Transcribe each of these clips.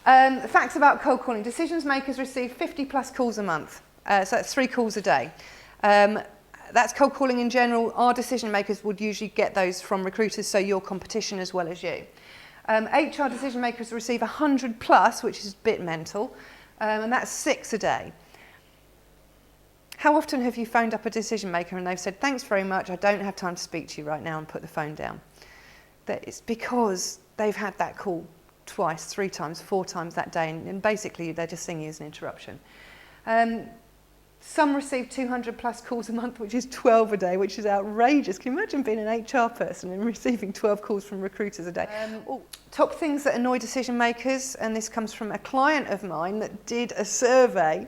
Facts about cold calling. Decision makers receive 50 plus calls a month. So that's 3 calls a day. That's cold calling in general. Our decision makers would usually get those from recruiters, so your competition as well as you. HR decision makers receive 100 plus, which is a bit mental, and that's 6 a day. How often have you phoned up a decision maker and they've said, thanks very much, I don't have time to speak to you right now, and put the phone down? It's because they've had that call twice, 3 times, 4 times that day, and basically they're just seeing you as an interruption. Some receive 200 plus calls a month, which is 12 a day, which is outrageous. Can you imagine being an HR person and receiving 12 calls from recruiters a day? Top things that annoy decision makers, and this comes from a client of mine that did a survey,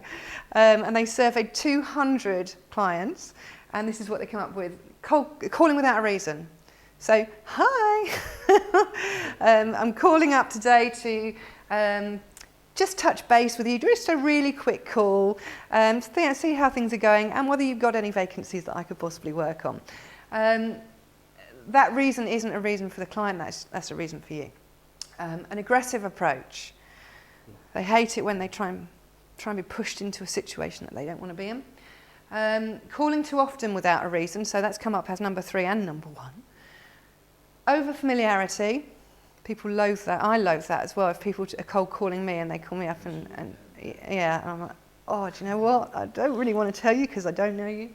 and they surveyed 200 clients, and this is what they came up with: calling without a reason. So, hi, I'm calling up today to just touch base with you, just a really quick call, see how things are going and whether you've got any vacancies that I could possibly work on. That reason isn't a reason for the client, that's a reason for you. An aggressive approach. They hate it when they try and be pushed into a situation that they don't want to be in. Calling too often without a reason, so that's come up as number 3 and number 1. Over familiarity. People loathe that. I loathe that as well. If people are cold calling me and they call me up and I'm like, oh, do you know what? I don't really want to tell you because I don't know you.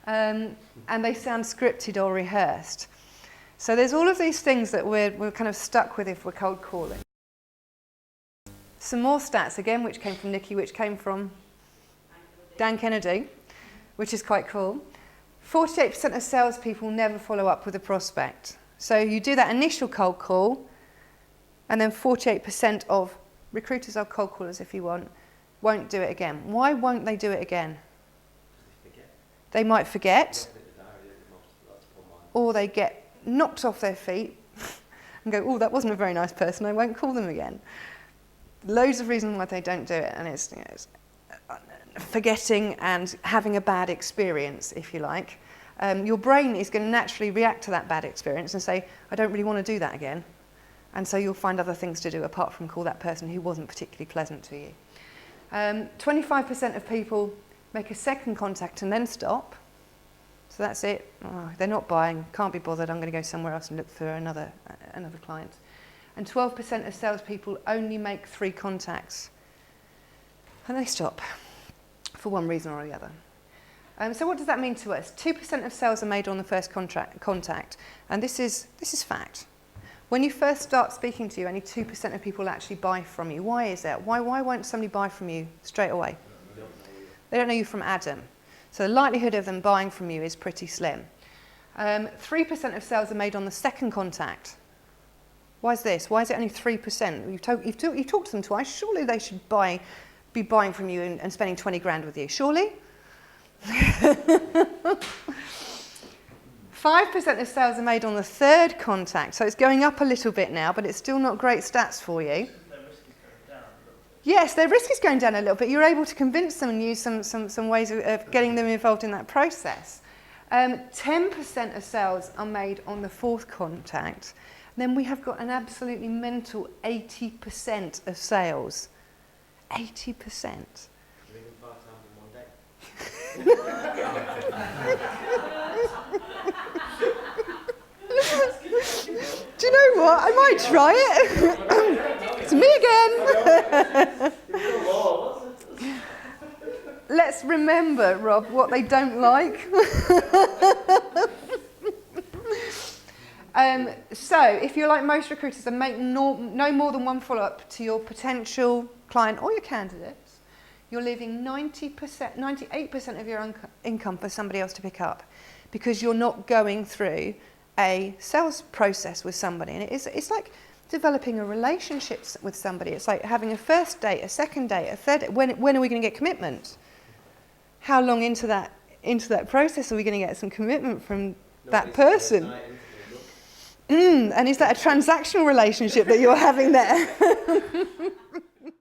And they sound scripted or rehearsed. So there's all of these things that we're kind of stuck with if we're cold calling. Some more stats again, which came from Nikki, which came from Dan Kennedy, which is quite cool. 48% of salespeople never follow up with a prospect. So you do that initial cold call, and then 48% of recruiters or cold callers, if you want, won't do it again. Why won't they do it again? They might forget, or they get knocked off their feet and go, oh, that wasn't a very nice person, I won't call them again. Loads of reasons why they don't do it, and it's forgetting and having a bad experience, if you like. Your brain is going to naturally react to that bad experience and say, I don't really want to do that again. And so you'll find other things to do apart from call that person who wasn't particularly pleasant to you. 25% of people make a second contact and then stop. So that's it. Oh, they're not buying, can't be bothered, I'm going to go somewhere else and look for another client. And 12% of salespeople only make 3 contacts. And they stop for one reason or the other. So what does that mean to us? 2% of sales are made on the first contact, and this is fact. When you first start speaking to you, only 2% of people actually buy from you. Why is that? Why won't somebody buy from you straight away? They don't know you from Adam. So the likelihood of them buying from you is pretty slim. 3% of sales are made on the second contact. Why is this? Why is it only 3%? You've talked to them twice. Surely they should be buying from you and spending 20 grand with you. Surely? 5% of sales are made on the third contact, so it's going up a little bit now, but it's still not great stats for you. Yes, their risk is going down a little bit. You're able to convince them and use some ways of getting them involved in that process. 10% of sales are made on the fourth contact. Then we have got an absolutely mental 80% of sales. 80%. Do you know what? I might try it. It's me again. Let's remember, Rob, what they don't like. So, if you're like most recruiters and make no more than 1 follow-up to your potential client or your candidates, you're leaving 98% of your income for somebody else to pick up, because you're not going through a sales process with somebody. And it's like developing a relationship with somebody. It's like having a first date, a second date, a third date. When are we going to get commitment? How long into that process are we going to get some commitment from that person? And is that a transactional relationship that you're having there?